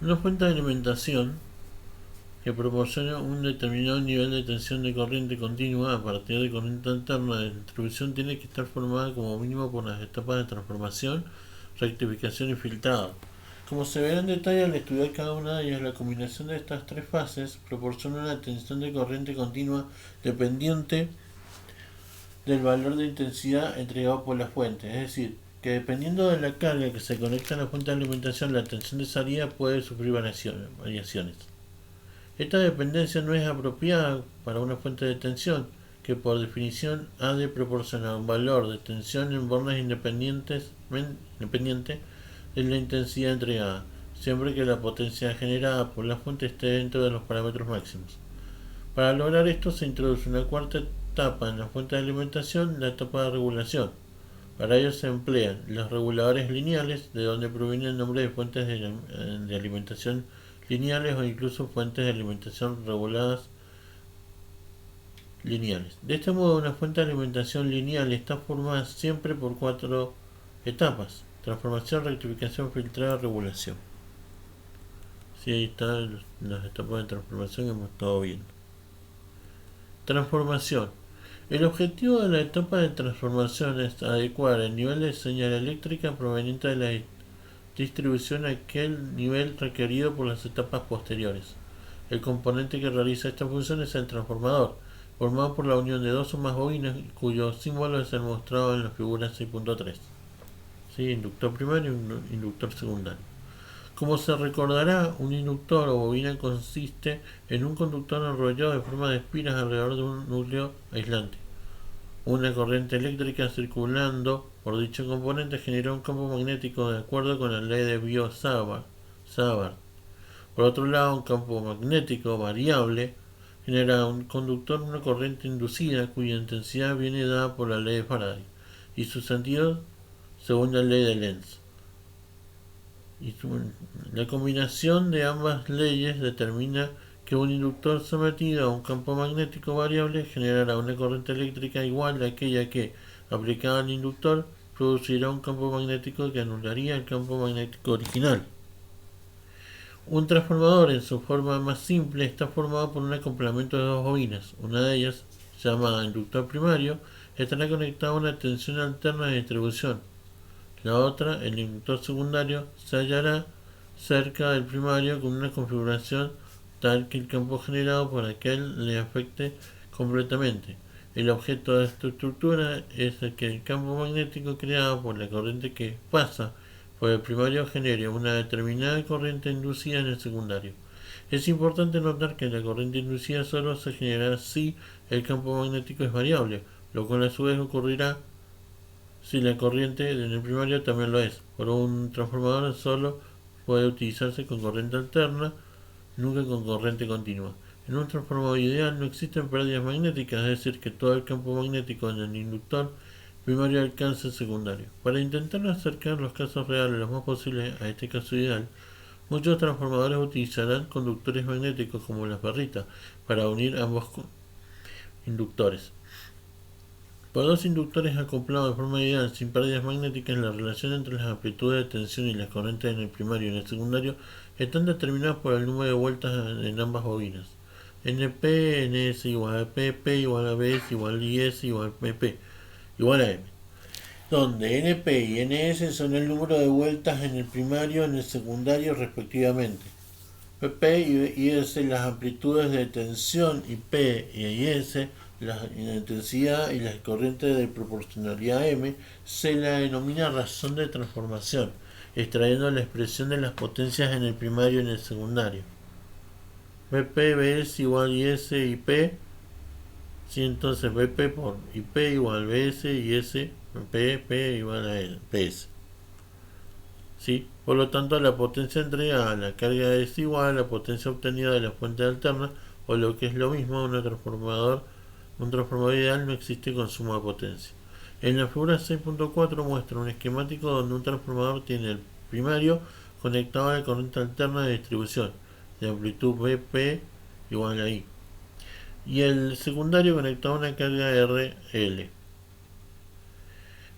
Una fuente de alimentación que proporciona un determinado nivel de tensión de corriente continua a partir de corriente alterna de distribución tiene que estar formada como mínimo por las etapas de transformación, rectificación y filtrado. Como se verá en detalle al estudiar cada una de ellas, la combinación de estas tres fases proporciona una tensión de corriente continua dependiente del valor de intensidad entregado por la fuente, es decir, que dependiendo de la carga que se conecta a la fuente de alimentación, la tensión de salida puede sufrir variaciones. Esta dependencia no es apropiada para una fuente de tensión, que por definición ha de proporcionar un valor de tensión en bornes independiente de la intensidad entregada, siempre que la potencia generada por la fuente esté dentro de los parámetros máximos. Para lograr esto se introduce una cuarta etapa en la fuente de alimentación, la etapa de regulación. Para ello se emplean los reguladores lineales, de donde proviene el nombre de fuentes de alimentación lineales o incluso fuentes de alimentación reguladas lineales. De este modo, una fuente de alimentación lineal está formada siempre por cuatro etapas: transformación, rectificación, filtrado, regulación. Sí, ahí están las etapas de transformación que hemos estado viendo. Transformación. El objetivo de la etapa de transformación es adecuar el nivel de señal eléctrica proveniente de la distribución a aquel nivel requerido por las etapas posteriores. El componente que realiza esta función es el transformador, formado por la unión de dos o más bobinas cuyo símbolo es el mostrado en la figura 6.3. ¿Sí? Inductor primario y inductor secundario. Como se recordará, un inductor o bobina consiste en un conductor enrollado de forma de espiras alrededor de un núcleo aislante. Una corriente eléctrica circulando por dicho componente genera un campo magnético de acuerdo con la ley de Biot-Savart. Por otro lado, un campo magnético variable genera un conductor una corriente inducida cuya intensidad viene dada por la ley de Faraday y su sentido según la ley de Lenz. La combinación de ambas leyes determina que un inductor sometido a un campo magnético variable generará una corriente eléctrica igual a aquella que, aplicada al inductor, producirá un campo magnético que anularía el campo magnético original. Un transformador en su forma más simple está formado por un acoplamiento de dos bobinas. Una de ellas, llamada inductor primario, estará conectada a una tensión alterna de distribución. La otra, el inductor secundario, se hallará cerca del primario con una configuración tal que el campo generado por aquel le afecte completamente. El objeto de esta estructura es el que el campo magnético creado por la corriente que pasa por el primario genere una determinada corriente inducida en el secundario. Es importante notar que la corriente inducida solo se generará si el campo magnético es variable, lo cual a su vez ocurrirá si la corriente en el primario también lo es. Por un transformador solo puede utilizarse con corriente alterna, nunca con corriente continua. En un transformador ideal no existen pérdidas magnéticas, es decir, que todo el campo magnético en el inductor primario alcanza el secundario. Para intentar acercar los casos reales lo más posible a este caso ideal, muchos transformadores utilizarán conductores magnéticos como las barritas para unir ambos inductores. Por dos inductores acoplados de forma ideal sin pérdidas magnéticas, la relación entre las amplitudes de tensión y las corrientes en el primario y en el secundario están determinadas por el número de vueltas en ambas bobinas. NP, NS igual a PP igual a BS igual a IS igual a MP igual a M, donde NP y NS son el número de vueltas en el primario y en el secundario respectivamente. PP y IS las amplitudes de tensión y P y IS la intensidad y la corriente de proporcionalidad M. Se la denomina razón de transformación, extrayendo la expresión de las potencias en el primario y en el secundario. BP, BS igual IS y P. Si entonces BP por IP igual BS y S, P igual a PS. ¿Sí? Por lo tanto, la potencia entregada a la carga es igual a la potencia obtenida de la fuente alterna, o lo que es lo mismo, un transformador ideal no existe con suma de potencia. En la figura 6.4 muestra un esquemático donde un transformador tiene el primario conectado a la corriente alterna de distribución, de amplitud BP igual a I, y el secundario conectado a una carga RL.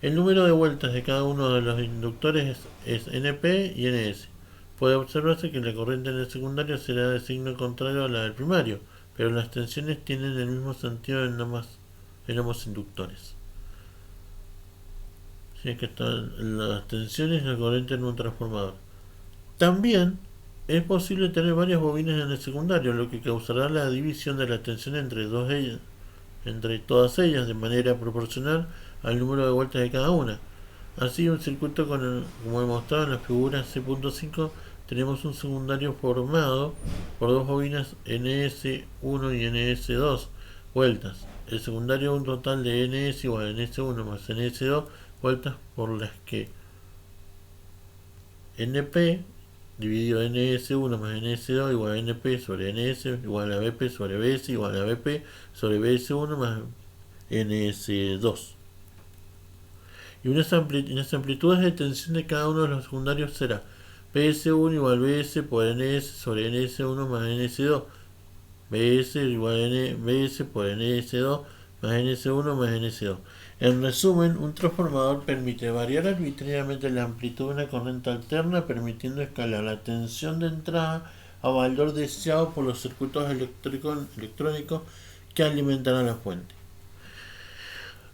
El número de vueltas de cada uno de los inductores es NP y NS. puede observarse que la corriente en el secundario será de signo contrario a la del primario, pero las tensiones tienen el mismo sentido en ambos inductores. Así que están las tensiones y la corriente en un transformador. También es posible tener varias bobinas en el secundario, lo que causará la división de la tensión entre todas ellas de manera proporcional al número de vueltas de cada una. Así, un circuito como demostrado en la figura C.5, tenemos un secundario formado por dos bobinas NS1 y NS2 vueltas. El secundario un total de NS igual a NS1 más NS2 vueltas, por las que NP dividido NS1 más NS2 igual a NP sobre NS igual a BP sobre BS igual a BP sobre BS1 más NS2. Y unas amplitudes de tensión de cada uno de los secundarios será PS1 igual BS por NS sobre NS1 más NS2, BS igual a BS por NS2 más NS1 más NS2. En resumen, un transformador permite variar arbitrariamente la amplitud de una corriente alterna, permitiendo escalar la tensión de entrada a valor deseado por los circuitos electrónicos que alimentan a la fuente.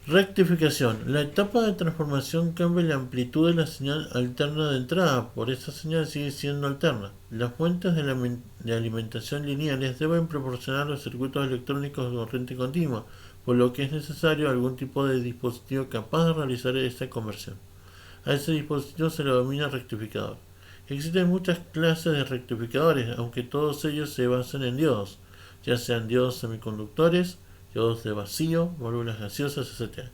Rectificación. La etapa de transformación cambia la amplitud de la señal alterna de entrada, por esa señal sigue siendo alterna. Las fuentes de alimentación lineales deben proporcionar los circuitos electrónicos de corriente continua, por lo que es necesario algún tipo de dispositivo capaz de realizar esa conversión. A ese dispositivo se lo denomina rectificador. Existen muchas clases de rectificadores, aunque todos ellos se basan en diodos, ya sean diodos semiconductores, diodos de vacío, válvulas gaseosas, etc.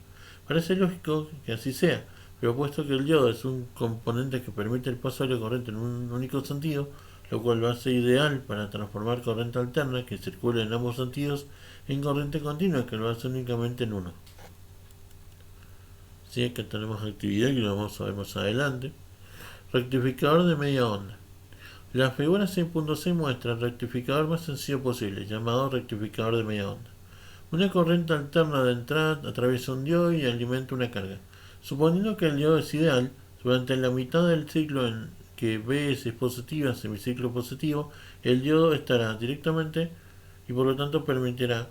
Parece lógico que así sea, pero puesto que el diodo es un componente que permite el paso de la corriente en un único sentido, lo cual lo hace ideal para transformar corriente alterna que circula en ambos sentidos en corriente continua que lo hace únicamente en uno. Así que tenemos actividad que lo vamos a ver más adelante. Rectificador de media onda. La figura 6.6 muestra el rectificador más sencillo posible, llamado rectificador de media onda. Una corriente alterna de entrada atraviesa un diodo y alimenta una carga. Suponiendo que el diodo es ideal, durante la mitad del ciclo en que BS es positiva, semiciclo positivo, el diodo estará directamente y por lo tanto permitirá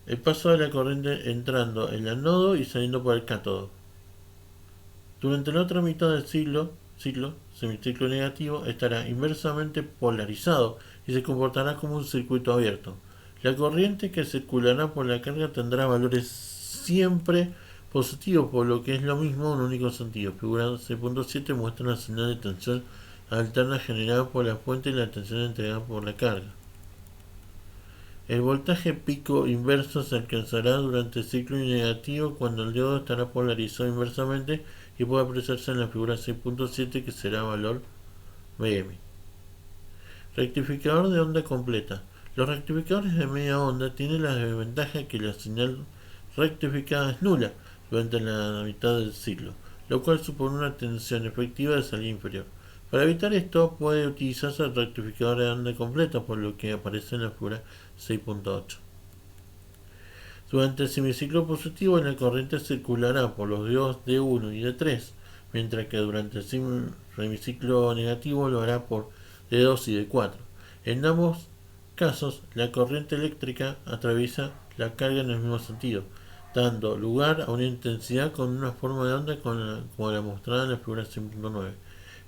el paso de la corriente entrando en el ánodo y saliendo por el cátodo. Durante la otra mitad del ciclo, semiciclo negativo, estará inversamente polarizado y se comportará como un circuito abierto. La corriente que circulará por la carga tendrá valores siempre positivos, por lo que es lo mismo en un único sentido. Figura 6.7 muestra la señal de tensión alterna generada por la fuente y la tensión entregada por la carga. El voltaje pico inverso se alcanzará durante el ciclo negativo cuando el diodo estará polarizado inversamente y puede apreciarse en la figura 6.7 que será valor Bm. Rectificador de onda completa. Los rectificadores de media onda tienen la desventaja que la señal rectificada es nula durante la mitad del ciclo, lo cual supone una tensión efectiva de salida inferior. Para evitar esto puede utilizarse el rectificador de onda completa, por lo que aparece en la figura 6.8. Durante el semiciclo positivo la corriente circulará por los diodos D1 y D3, mientras que durante el semiciclo negativo lo hará por D2 y D4. En ambos casos, la corriente eléctrica atraviesa la carga en el mismo sentido, dando lugar a una intensidad con una forma de onda como la mostrada en la figura 6.9.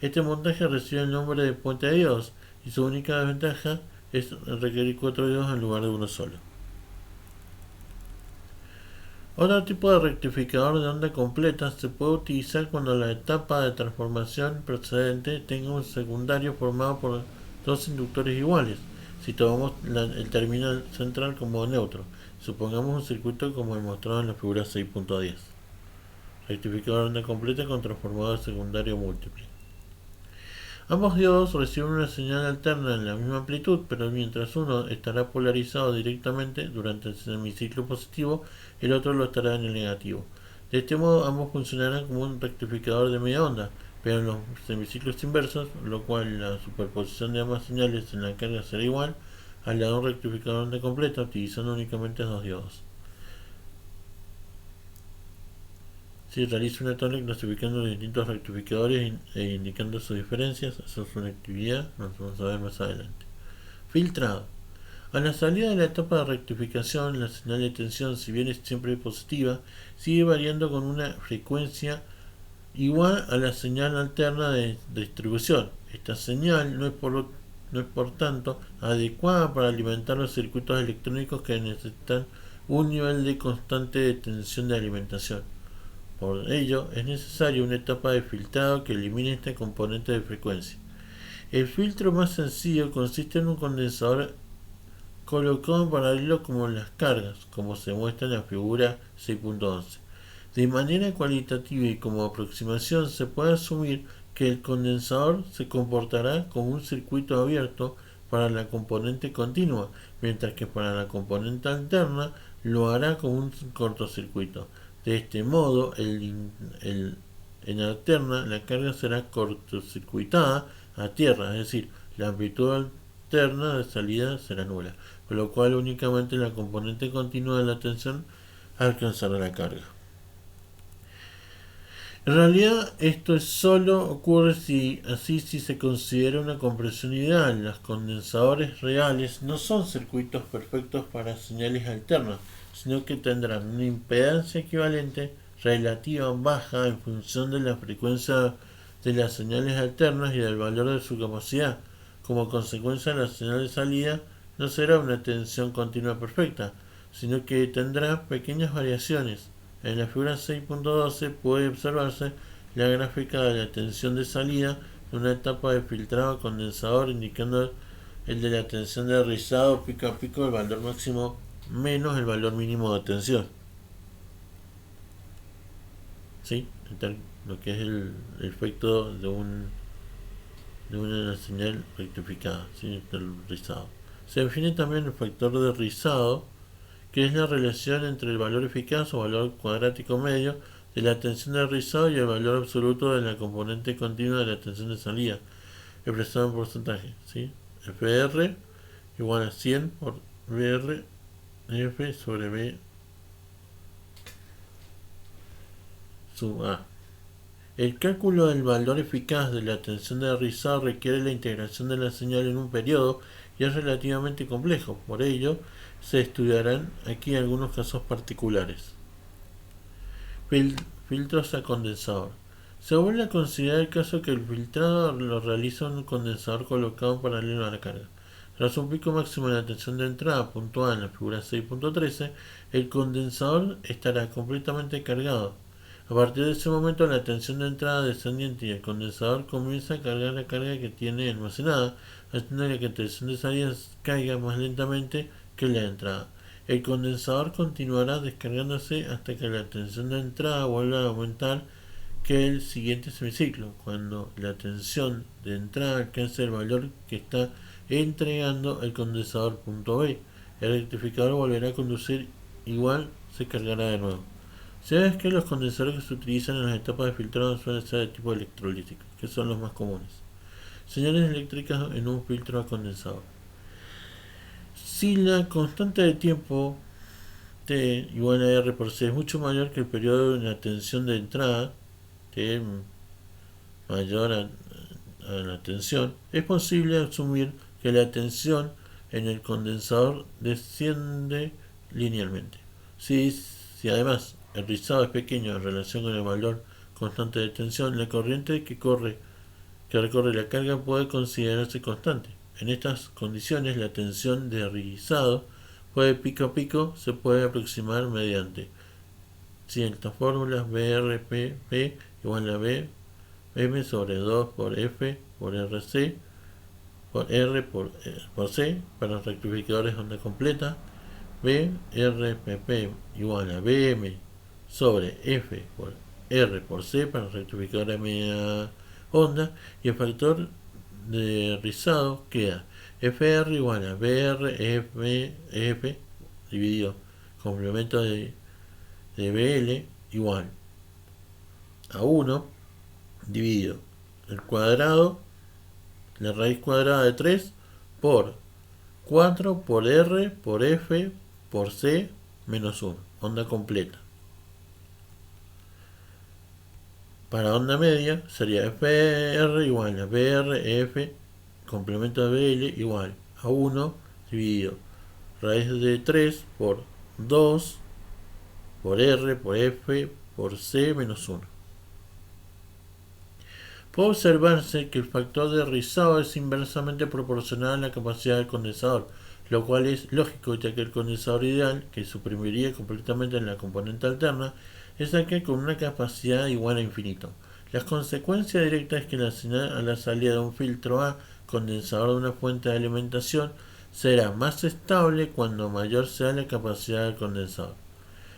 Este montaje recibe el nombre de puente de diodos y su única desventaja es requerir 4 diodos en lugar de uno solo. Otro tipo de rectificador de onda completa se puede utilizar cuando la etapa de transformación precedente tenga un secundario formado por dos inductores iguales. Si tomamos el terminal central como neutro, supongamos un circuito como demostrado en la figura 6.10. Rectificador de onda completa con transformador secundario múltiple. Ambos diodos reciben una señal alterna en la misma amplitud, pero mientras uno estará polarizado directamente durante el semiciclo positivo, el otro lo estará en el negativo. De este modo, ambos funcionarán como un rectificador de media onda, pero en los semiciclos inversos, lo cual la superposición de ambas señales en la carga será igual a la de un rectificador de onda completa, utilizando únicamente dos diodos. Si realiza una tabla clasificando los distintos rectificadores e indicando sus diferencias, eso es una actividad, nos vamos a ver más adelante. Filtrado. A la salida de la etapa de rectificación, la señal de tensión, si bien es siempre positiva, sigue variando con una frecuencia igual a la señal alterna de distribución. Esta señal no es por tanto adecuada para alimentar los circuitos electrónicos que necesitan un nivel de constante de tensión de alimentación. Por ello, es necesaria una etapa de filtrado que elimine este componente de frecuencia. El filtro más sencillo consiste en un condensador colocado en paralelo como las cargas, como se muestra en la figura 6.11. De manera cualitativa y como aproximación se puede asumir que el condensador se comportará como un circuito abierto para la componente continua, mientras que para la componente alterna lo hará como un cortocircuito. De este modo, en alterna la carga será cortocircuitada a tierra, es decir, la amplitud alterna de salida será nula, con lo cual únicamente la componente continua de la tensión alcanzará la carga. En realidad esto solo ocurre si se considera una compresión ideal. Los condensadores reales no son circuitos perfectos para señales alternas, sino que tendrán una impedancia equivalente relativa baja en función de la frecuencia de las señales alternas y del valor de su capacidad. Como consecuencia, la señal de salida no será una tensión continua perfecta, sino que tendrá pequeñas variaciones. En la figura 6.12 puede observarse la gráfica de la tensión de salida de una etapa de filtrado condensador, indicando el de la tensión de rizado pico a pico, el valor máximo menos el valor mínimo de tensión. ¿Sí? Lo que es el efecto de una señal rectificada, ¿sí? El rizado. Se define también el factor de rizado, que es la relación entre el valor eficaz o valor cuadrático medio de la tensión de rizado y el valor absoluto de la componente continua de la tensión de salida, expresado en porcentaje. ¿Sí? FR igual a 100 por VR F sobre B sub A. El cálculo del valor eficaz de la tensión de rizado requiere la integración de la señal en un periodo y es relativamente complejo. Por ello, se estudiarán aquí algunos casos particulares. Filtros a condensador. Se vuelve a considerar el caso que el filtrado lo realiza un condensador colocado en paralelo a la carga. Tras un pico máximo de la tensión de entrada puntual en la figura 6.13, el condensador estará completamente cargado. A partir de ese momento, la tensión de entrada descendiente y el condensador comienza a cargar la carga que tiene almacenada, haciendo que la tensión de salida caiga más lentamente que la de entrada. El condensador continuará descargándose hasta que la tensión de entrada vuelva a aumentar que el siguiente semiciclo, cuando la tensión de entrada alcance el valor que está entregando el condensador punto B. El rectificador volverá a conducir igual, se cargará de nuevo. Sabes que los condensadores que se utilizan en las etapas de filtrado suelen ser de tipo electrolítico, que son los más comunes. Señales eléctricas en un filtro a condensador. Si la constante de tiempo T igual a R por C es mucho mayor que el periodo de la tensión de entrada, T mayor a la tensión, es posible asumir que la tensión en el condensador desciende linealmente. Si además el rizado es pequeño en relación con el valor constante de tensión, la corriente que recorre la carga puede considerarse constante. En estas condiciones, la tensión de rizado puede pico a pico se puede aproximar mediante ciertas fórmulas. BRPP igual a B M sobre 2 por F por RC por R por C para rectificadores de onda completa. BRPP igual a BM sobre F por R por C para rectificadores de media onda, y el factor de rizado queda FR igual a BR dividido complemento de BL igual a 1 dividido el cuadrado, la raíz cuadrada de 3 por 4 por R por F por C menos 1, onda completa. Para onda media sería FR igual a BR, complemento de BL igual a 1 dividido raíz de 3 por 2 por R por F por C menos 1. Puede observarse que el factor de rizado es inversamente proporcional a la capacidad del condensador, lo cual es lógico ya que el condensador ideal, que suprimiría completamente en la componente alterna, es aquel con una capacidad igual a infinito. La consecuencia directa es que la señal a la salida de un filtro A condensador de una fuente de alimentación será más estable cuando mayor sea la capacidad del condensador.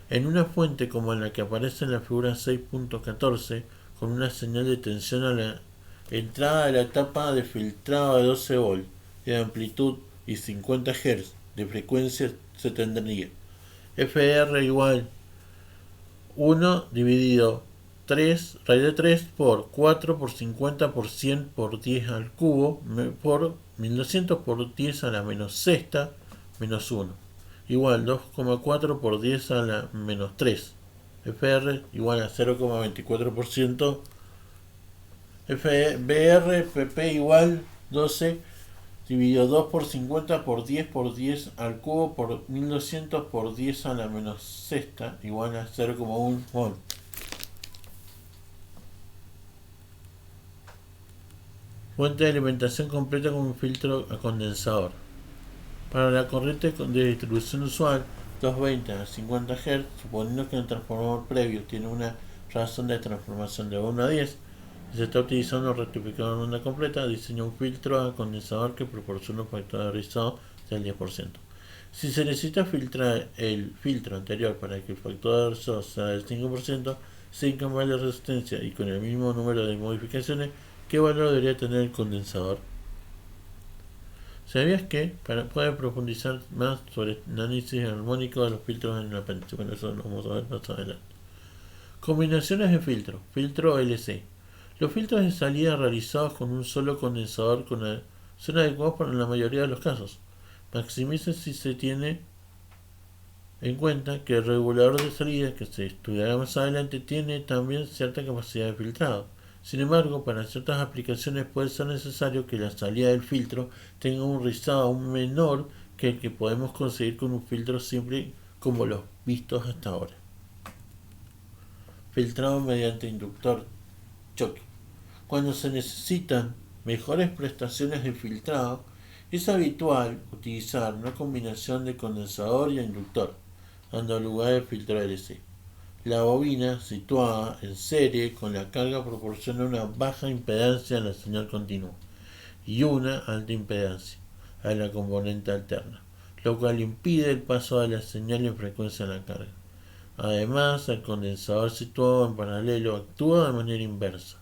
En una fuente como la que aparece en la figura 6.14, con una señal de tensión a la entrada de la etapa de filtrado de 12 volts de amplitud y 50 Hz de frecuencia, se tendría FR igual 1 dividido 3 raíz de 3 por 4 por 50 por 100 por 10 al cubo por 1200 por 10 a la menos sexta menos 1 igual 2,4 por 10 a la menos 3. FR igual a 0,24%. BR PP igual 12 dividido 2 por 50 por 10 al cubo por 1200 por 10 a la menos sexta igual a 0,1 volt. Fuente de alimentación completa con un filtro a condensador. Para la corriente de distribución usual 220 a 50 Hz, suponiendo que el transformador previo tiene una razón de transformación de 1 a 10 y se está utilizando un rectificador en onda completa, diseña un filtro a condensador que proporciona un factor de rizado del 10%. Si se necesita filtrar el filtro anterior para que el factor de rizado sea del 5%, sin cambiar la resistencia y con el mismo número de modificaciones, ¿qué valor debería tener el condensador? ¿Sabías que puede profundizar más sobre el análisis armónico de los filtros en el apéndice? Bueno, eso lo vamos a ver más adelante. Combinaciones de filtro. Filtro LC. Los filtros de salida realizados con un solo condensador son adecuados para la mayoría de los casos. Maximiza si se tiene en cuenta que el regulador de salida, que se estudiará más adelante, tiene también cierta capacidad de filtrado. Sin embargo, para ciertas aplicaciones puede ser necesario que la salida del filtro tenga un rizado aún menor que el que podemos conseguir con un filtro simple como los vistos hasta ahora. Filtrado mediante inductor choque. Cuando se necesitan mejores prestaciones de filtrado, es habitual utilizar una combinación de condensador y inductor, dando lugar al filtro LC. La bobina situada en serie con la carga proporciona una baja impedancia a la señal continua y una alta impedancia a la componente alterna, lo cual impide el paso de la señal en frecuencia a la carga. Además, el condensador situado en paralelo actúa de manera inversa,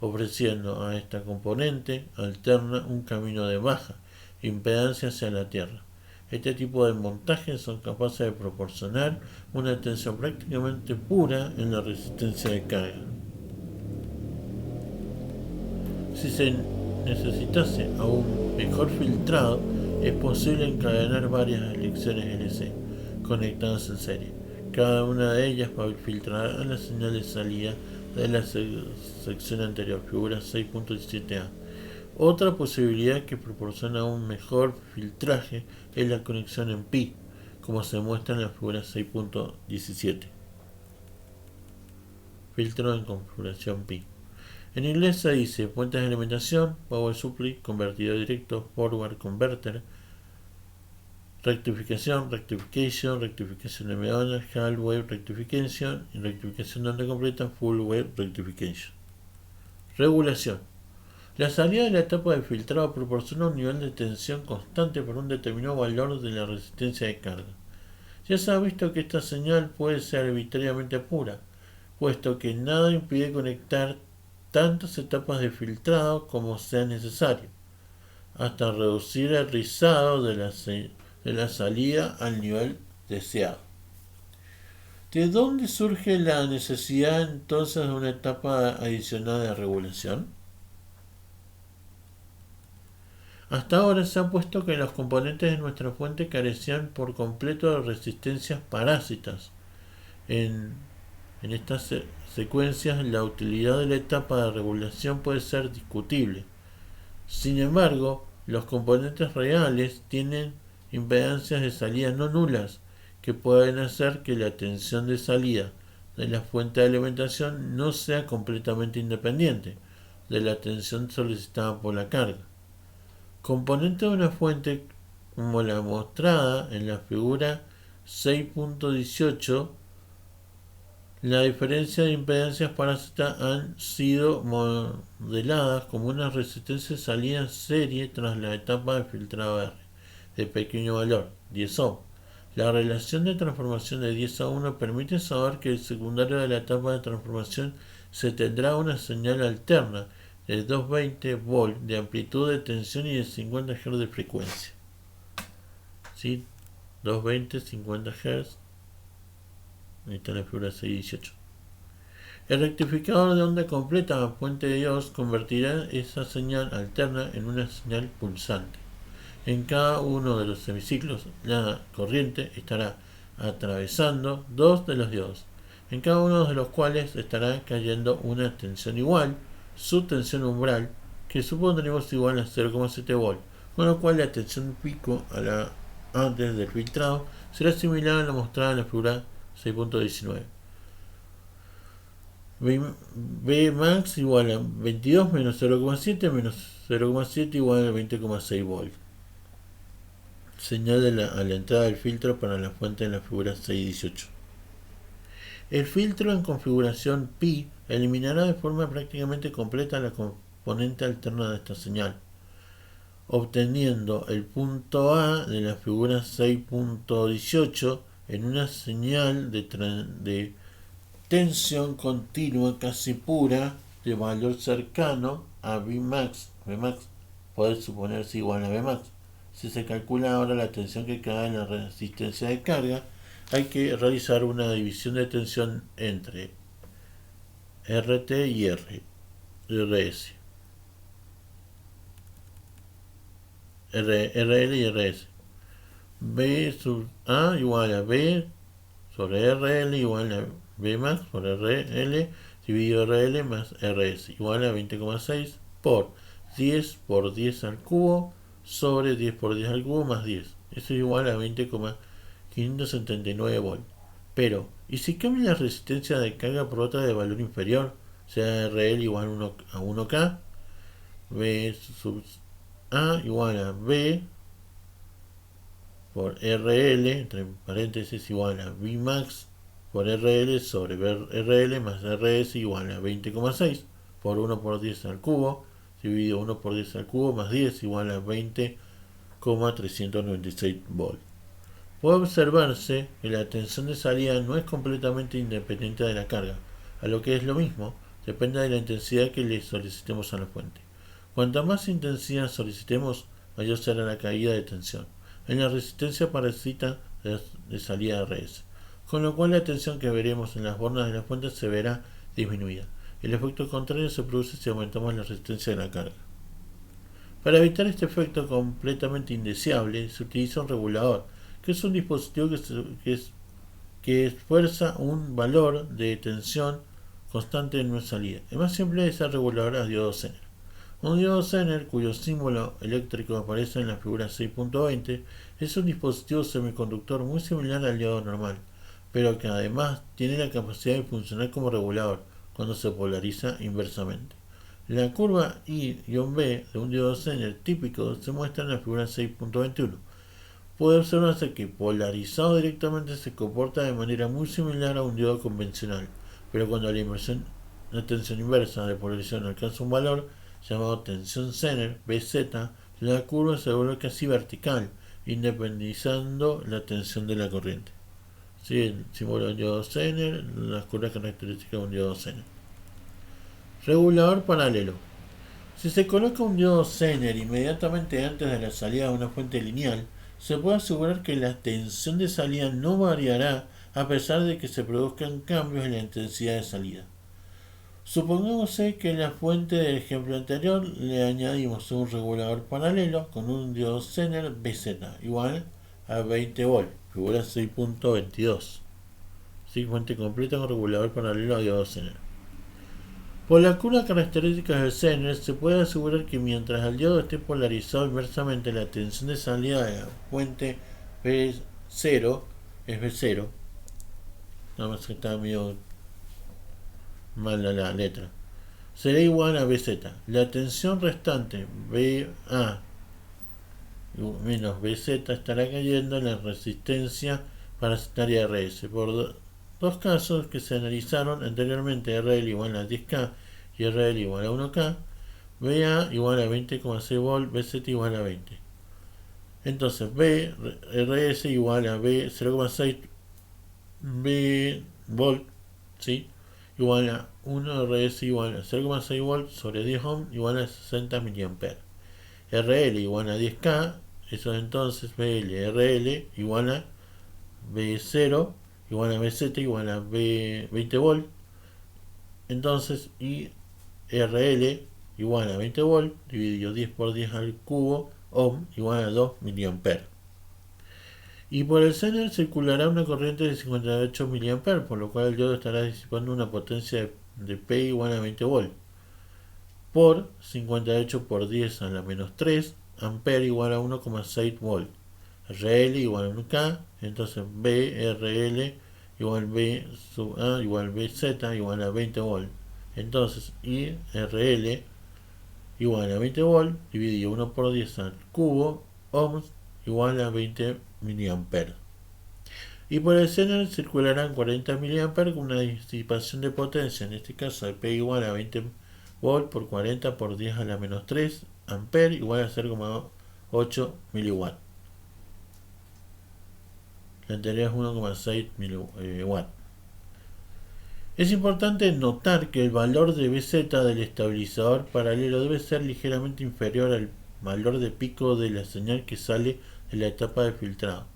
ofreciendo a esta componente alterna un camino de baja impedancia hacia la Tierra. Este tipo de montajes son capaces de proporcionar una tensión prácticamente pura en la resistencia de carga. Si se necesitase aún mejor filtrado, es posible encadenar varias elecciones LC conectadas en serie. Cada una de ellas va a filtrar a la señal de salida de la sección anterior, figura 6.17a. Otra posibilidad que proporciona un mejor filtraje es la conexión en pi, como se muestra en la figura 6.17. Filtro en configuración pi. En inglés se dice fuentes de alimentación, power supply, convertidor directo, forward converter, rectificación, rectification de media, half wave rectification y rectificación de onda completa, full wave rectification. Regulación. La salida de la etapa de filtrado proporciona un nivel de tensión constante por un determinado valor de la resistencia de carga. Ya se ha visto que esta señal puede ser arbitrariamente pura, puesto que nada impide conectar tantas etapas de filtrado como sea necesario, hasta reducir el rizado de la salida al nivel deseado. ¿De dónde surge la necesidad entonces de una etapa adicional de regulación? Hasta ahora se ha puesto que los componentes de nuestra fuente carecían por completo de resistencias parásitas en En estas secuencias la utilidad de la etapa de regulación puede ser discutible. Sin embargo, los componentes reales tienen impedancias de salida no nulas que pueden hacer que la tensión de salida de la fuente de alimentación no sea completamente independiente de la tensión solicitada por la carga. Componente de una fuente como la mostrada en la figura 6.18, la diferencia de impedancias para Z han sido modeladas como una resistencia de salida en serie tras la etapa de filtrado R de pequeño valor, 10 ohm. La relación de transformación de 10 a 1 permite saber que el secundario de la etapa de transformación se tendrá una señal alterna de 220 volt de amplitud de tensión y de 50 Hz de frecuencia. ¿Sí? 220, 50 Hz. Ahí está la figura 618. El rectificador de onda completa a fuente de Dios convertirá esa señal alterna en una señal pulsante. En cada uno de los hemiciclos, la corriente estará atravesando dos de los diodos, en cada uno de los cuales estará cayendo una tensión igual, su tensión umbral, que supondremos igual a 0,7 volt, con lo cual la tensión pico antes del filtrado será similar a la mostrada en la figura 6.19. B max igual a 22 menos 0,7 menos 0,7 igual a 20,6 volt. Señal a la entrada del filtro para la fuente en la figura 618. El filtro en configuración pi eliminará de forma prácticamente completa la componente alterna de esta señal, obteniendo el punto A de la figura 6.18 en una señal de tensión continua casi pura de valor cercano a Vmax. Vmax puede suponerse igual a Vmax. Si se calcula ahora la tensión que cae en la resistencia de carga, hay que realizar una división de tensión entre RT y RS. RL y RS. B sub A igual a B sobre RL igual a B max por RL dividido RL más RS igual a 20,6 por 10 por 10 al cubo sobre 10 por 10 al cubo más 10. Eso es igual a 20,579 volt. Pero, ¿y si cambia la resistencia de carga por otra de valor inferior? Sea RL igual a 1K, B sub A igual a B por RL, entre paréntesis, igual a Vmax por RL sobre RL más RS igual a 20,6 por 1 por 10 al cubo dividido 1 por 10 al cubo más 10 igual a 20,396 volt. Puede observarse que la tensión de salida no es completamente independiente de la carga, a lo que es lo mismo, depende de la intensidad que le solicitemos a la fuente. Cuanta más intensidad solicitemos, mayor será la caída de tensión en la resistencia parasita de salida RS, con lo cual la tensión que veremos en las bornas de la fuente se verá disminuida. El efecto contrario se produce si aumentamos la resistencia de la carga. Para evitar este efecto completamente indeseable, se utiliza un regulador, que es un dispositivo que esfuerza un valor de tensión constante en una salida. El más simple es el regulador a diodo Zener. Un diodo Zener, cuyo símbolo eléctrico aparece en la figura 6.20, es un dispositivo semiconductor muy similar al diodo normal, pero que además tiene la capacidad de funcionar como regulador cuando se polariza inversamente. La curva I-B de un diodo Zener típico se muestra en la figura 6.21. Puede observarse que polarizado directamente se comporta de manera muy similar a un diodo convencional, pero cuando la tensión inversa de polarización alcanza un valor llamado tensión Zener, BZ, la curva se vuelve casi vertical, independizando la tensión de la corriente. ¿Sí? El símbolo de diodo Zener, las curvas características de un diodo Zener. Regulador paralelo. Si se coloca un diodo Zener inmediatamente antes de la salida de una fuente lineal, se puede asegurar que la tensión de salida no variará a pesar de que se produzcan cambios en la intensidad de salida. Supongamos que en la fuente del ejemplo anterior le añadimos un regulador paralelo con un diodo Zener BZ igual a 20 volt, figura 6.22. ¿sí? Fuente completa con regulador paralelo a diodo Zener. Por las curvas características del Zener se puede asegurar que mientras el diodo esté polarizado inversamente, la tensión de salida de la fuente B0 es B0. Nada más que está medio mal la letra. Será igual a BZ. La tensión restante BA menos BZ estará cayendo en la resistencia parasitaria RS. Por dos casos que se analizaron anteriormente, RL igual a 10K y RL igual a 1K, BA igual a 20,6 volt, BZ igual a 20. Entonces RS igual a B 0,6 B volt, ¿sí? Igual a 1 RS igual a 0,6 volt sobre 10 ohm igual a 60 mA. RL igual a 10K, eso entonces BL igual a B0 igual a BZ igual a B 20 volt. Entonces IRL igual a 20 volt dividido 10 por 10 al cubo ohm igual a 2 mA. Y por el Zener circulará una corriente de 58 mA, por lo cual el diodo estará disipando una potencia de P igual a 20 volt por 58 por 10 a la menos 3 ampere igual a 1,6 volt. RL igual a 1K, entonces BRL igual B sub A igual BZ igual a 20 volt. Entonces IRL igual a 20 volt dividido 1 por 10 al cubo ohms igual a 20 mA. Y por el Zener circularán 40 mA con una disipación de potencia, en este caso de P igual a 20 volt por 40 por 10 a la menos 3 ampere igual a 0,8 miliwatt. La anterior es 1,6 miliwatt. Es importante notar que el valor de BZ del estabilizador paralelo debe ser ligeramente inferior al valor de pico de la señal que sale de la etapa de filtrado.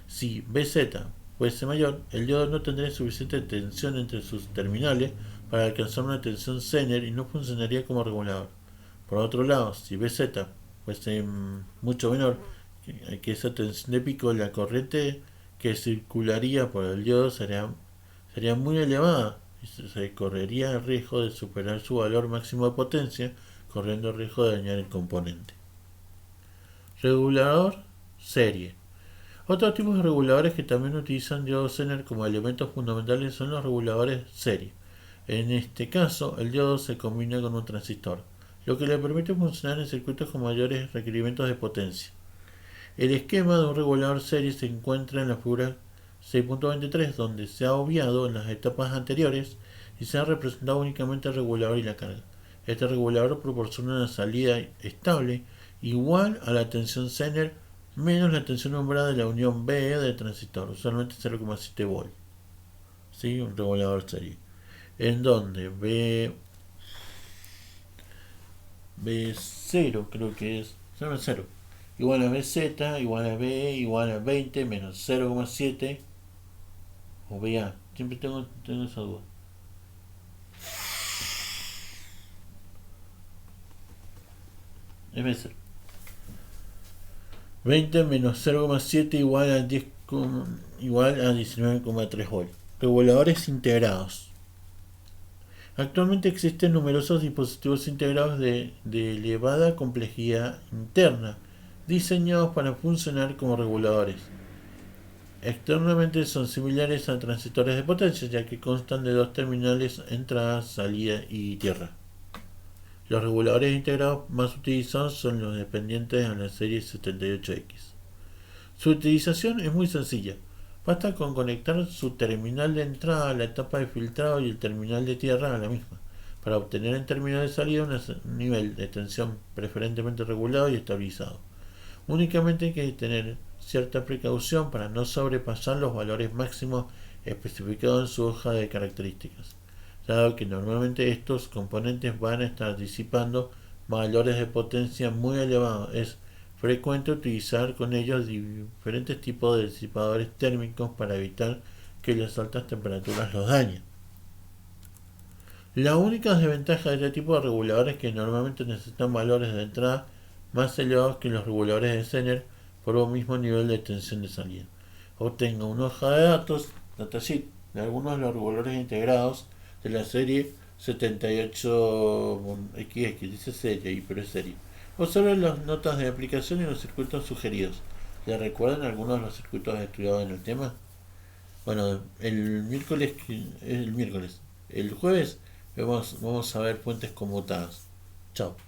Si BZ fuese mayor, el diodo no tendría suficiente tensión entre sus terminales para alcanzar una tensión Zener y no funcionaría como regulador. Por otro lado, si BZ fuese mucho menor que esa tensión de pico, la corriente que circularía por el diodo sería muy elevada y se correría el riesgo de superar su valor máximo de potencia, corriendo el riesgo de dañar el componente. Regulador serie. Otros tipos de reguladores que también utilizan diodo Zener como elementos fundamentales son los reguladores serie. En este caso, el diodo se combina con un transistor, lo que le permite funcionar en circuitos con mayores requerimientos de potencia. El esquema de un regulador serie se encuentra en la figura 6.23, donde se ha obviado en las etapas anteriores y se ha representado únicamente el regulador y la carga. Este regulador proporciona una salida estable igual a la tensión Zener menos la tensión umbral de la unión B del transistor, usualmente 0,7 volt. ¿Sí? Un regulador serie. En donde B0 creo que es 0 igual a BZ igual a B igual a 20 menos 0,7 o BA. Siempre tengo esa duda. Es B0. 20 menos 0,7 igual a 10 igual a 19,3 volt. Reguladores integrados. Actualmente existen numerosos dispositivos integrados de elevada complejidad interna, diseñados para funcionar como reguladores. Externamente son similares a transistores de potencia, ya que constan de dos terminales, entrada, salida y tierra. Los reguladores integrados más utilizados son los dependientes a la serie 78X. Su utilización es muy sencilla. Basta con conectar su terminal de entrada a la etapa de filtrado y el terminal de tierra a la misma, para obtener en terminal de salida un nivel de tensión preferentemente regulado y estabilizado. Únicamente hay que tener cierta precaución para no sobrepasar los valores máximos especificados en su hoja de características, dado que normalmente estos componentes van a estar disipando valores de potencia muy elevados. Es frecuente utilizar con ellos diferentes tipos de disipadores térmicos para evitar que las altas temperaturas los dañen. La única desventaja de este tipo de reguladores es que normalmente necesitan valores de entrada más elevados que los reguladores de Zener por un mismo nivel de tensión de salida. Obtenga una hoja de datos, datasheet de algunos de los valores integrados de la serie 78XX, dice serie ahí, pero es serie. Observe las notas de aplicación y los circuitos sugeridos. ¿Le recuerdan algunos de los circuitos estudiados en el tema? Bueno, el jueves vamos a ver puentes conmutados. Chao.